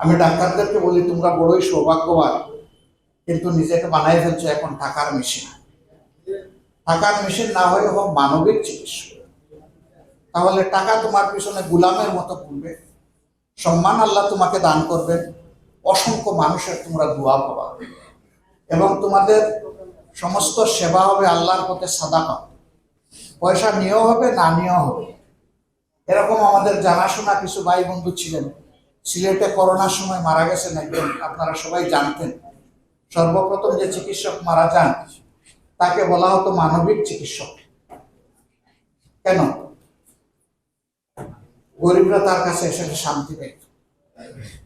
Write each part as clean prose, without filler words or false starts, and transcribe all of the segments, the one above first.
আমি ডাক্তারদেরকে বলি তোমরা বড়ই সৌভাগ্যবান, কিন্তু নিজেকে বানাই ফেলছো এখন টাকার মেশিন। টাকার মেশিন না হয়ে হোক মানবিক চিকিৎসা, তাহলে টাকা তোমার পিছনে গুলামের মতো ঘুরবে, সম্মান আল্লাহ তোমাকে দান করবেন, অসংখ্য মানুষের তোমরা দোয়া পাবা, এবং তোমাদের সমস্ত সেবা হবে আল্লাহর পথে সাদাকা। পয়সা নিয়েও হবে, না নিয়েও হবে। এরকম আমাদের জানাশোনা কিছু ভাই বন্ধু ছিলেন। সিলেটে করোনার সময় মারা গেছেন একজন, আপনারা সবাই জানতেন। সর্বপ্রথম যে চিকিৎসক মারা যান তাকে বলা হতো মানবিক চিকিৎসক। কেন? গরিবরা তার কাছে এসে শান্তি পেত।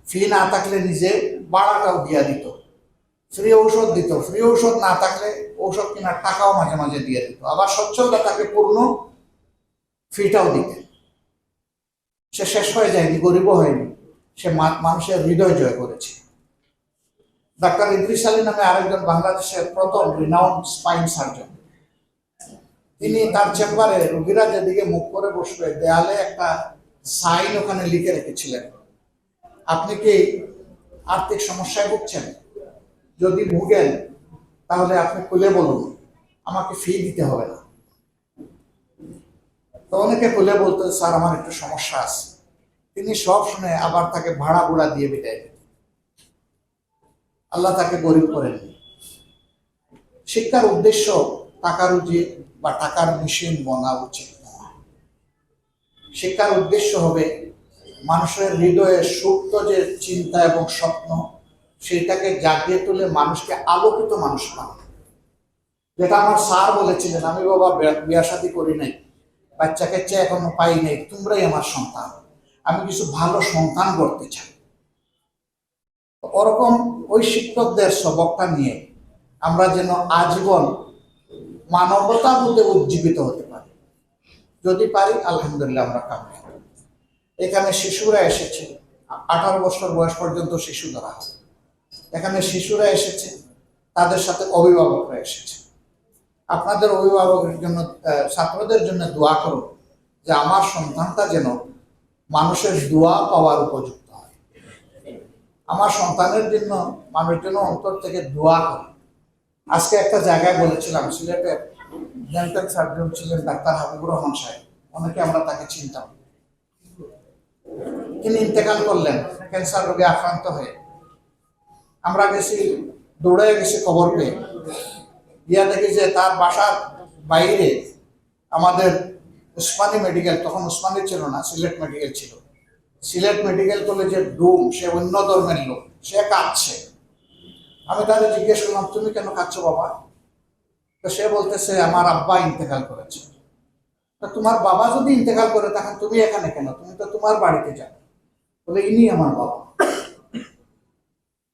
ফি না থাকলে নিজে বাড়াটাও দিয়া দিত, ফ্রি ঔষধ দিত, ফ্রি ঔষধ না থাকলে ঔষধ কেনার টাকাও মাঝে মাঝে দিয়ে দিত, আবার সচ্ছলতা তাকে পূর্ণ ফিটাও দিতেন। সে শেষ হয়ে যায়নি, গরিবও হয়নি, সে মানুষের হৃদয় জয় করেছে। ডাক্তার ইদ্রিস আলী নামে আরেকজন বাংলাদেশের প্রথম রিনাউন্ড স্পাইন সার্জন, তিনি তার চেম্বারে রোগীরা যেদিকে মুখ করে বসবে দেয়ালে একটা সাইন ওখানে লিখে রেখেছিলেন, আপনি কি আর্থিক সমস্যায় ভুগছেন? যদি ভুগেন তাহলে আপনি খুলে বলুন, আমাকে ফি দিতে হবে না। তো অনেকে খুলে বলতো স্যার আমার একটু সমস্যা আছে, তিনি সব শুনে আবার তাকে ভাড়া গুড়া দিয়ে বিদায় দিতেন। আল্লাহ তাকে গরিব করেননি। শিক্ষার উদ্দেশ্য টাকা রুজি বা টাকার মেশিন বনা উচিত নয়। শিক্ষার উদ্দেশ্য হবে মানুষের হৃদয়ে সুপ্ত যে চিন্তা এবং স্বপ্ন, সেটাকে জাগিয়ে তুলে মানুষকে আলোকিত মানুষ বানানো। যেটা আমার স্যার বলেছিলেন, আমি বাবা বিয়া শাদী করি নাই, বাচ্চা কাচ্চা এখনো পাই নাই, তোমরাই আমার সন্তান, আমি কিছু ভালো সন্তান করতে চাই। ওরকম ওই শিক্ষকদের সবকটা নিয়ে আমরা যেন আজীবন মানবতার মধ্যে উজ্জীবিত হতে পারি। যদি পারি আলহামদুলিল্লাহ আমরা কামিয়াব। এখানে শিশুরা এসেছে, 18 বছর বয়স পর্যন্ত শিশু ধরা হয়। এখানে শিশুরা এসেছে, তাদের সাথে অভিভাবকরা এসেছে। আপনাদের অভিভাবকের জন্য, ছাত্রদের জন্য দোয়া করুন যে আমার সন্তানটা যেন মানুষের দোয়া পাওয়ার উপযুক্ত হয়। আমার সন্তানের জন্য মানুষ যেন অন্তর থেকে দোয়া করে। আজকে একটা জায়গায় বলেছিলাম, সিলেটে ডেন্টাল সার্জন ছিলেন ডাক্তার হাবিবুর রহমান সাহেব, অনেকে আমরা তাকে চিনতাম। তিনি ইন্তেকাল করলেন ক্যান্সার রোগে আক্রান্ত হয়ে। আমরা গেছি, দৌড়ে গেছি খবর পেয়ে, গিয়া দেখি যে তার বাসার বাইরে আমাদের উসমানী মেডিকেল, তখন উসমানী ছিল না, সিলেট মেডিকেল ছিল, সিলেট মেডিকেল কলেজের ডুম, সে অন্য ধর্মের লোক, সে কাঁদছে। আমি তাদের জিজ্ঞেস করলাম তুমি কেন কাঁদছো বাবা? তো সে বলতেছে আমার আব্বা ইন্তেকাল করেছে। তা তোমার বাবা যদি ইন্তেকাল করে তখন তুমি এখানে কেন? তুমি তো তোমার বাড়িতে যাবে। বলে ইনি আমার বাবা।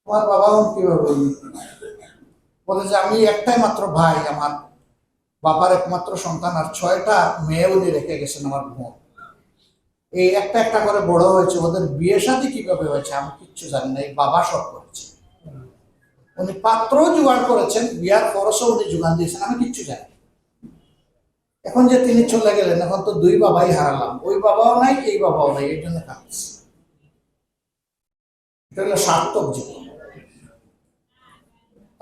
তোমার বাবা কিভাবে? বলে যে আমি একটাই মাত্র ভাই, আমার বাবার একমাত্র সন্তান, আর 6টা মেয়ে উনি রেখে গেছেন আমার বোন। এই একটা একটা করে বড় হয়েছে, ওদের বিয়ে শাদী কিভাবে হয়েছে আমি কিচ্ছু জানি না, এই বাবা সব করেছে। উনি পাত্র জোগাড় করেছেন, বিয়ার খরচও উনি যোগান দিয়েছেন, আমি কিচ্ছু জানি। এখন যে তিনি চলে গেলেন, এখন তো 2 বাবাই হারালাম, ওই বাবাও নাই, এই বাবাও নাই, এই জন্য কাঁদছি। এটা হলো সার্থক জীবন।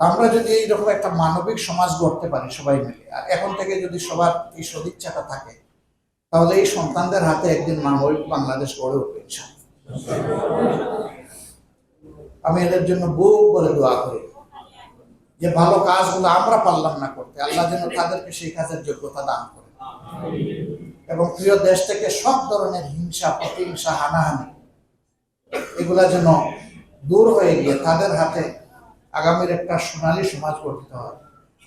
আমরা যদি এইরকম একটা মানবিক সমাজ গড়তে পারি সবাই মিলে, আর এখন থেকে যদি সবার এই সদিচ্ছাটা থাকে, তাহলে এই সন্তানদের হাতে একদিন মানবিক বাংলাদেশ গড়ে উঠবে ইনশাআল্লাহ। আমি এদের জন্য বুক বলে দোয়া করি যে ভালো কাজগুলো আমরা পারলাম না করতে, আল্লাহ যেন তাদেরকে সেই কাজের যোগ্যতা দান করে, এবং প্রিয় দেশ থেকে সব ধরনের হিংসা, প্রতিহিংসা, হানাহানি এগুলা যেন দূর হয়ে গিয়ে তাদের হাতে আগামীর একটা সোনালী সমাজ গঠিত হয়।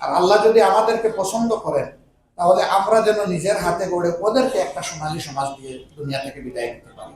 আর আল্লাহ যদি আমাদেরকে পছন্দ করেন, তাহলে আমরা যেন নিজের হাতে গড়ে ওদেরকে একটা সোনালী সমাজ দিয়ে দুনিয়া থেকে বিদায় নিতে পারি।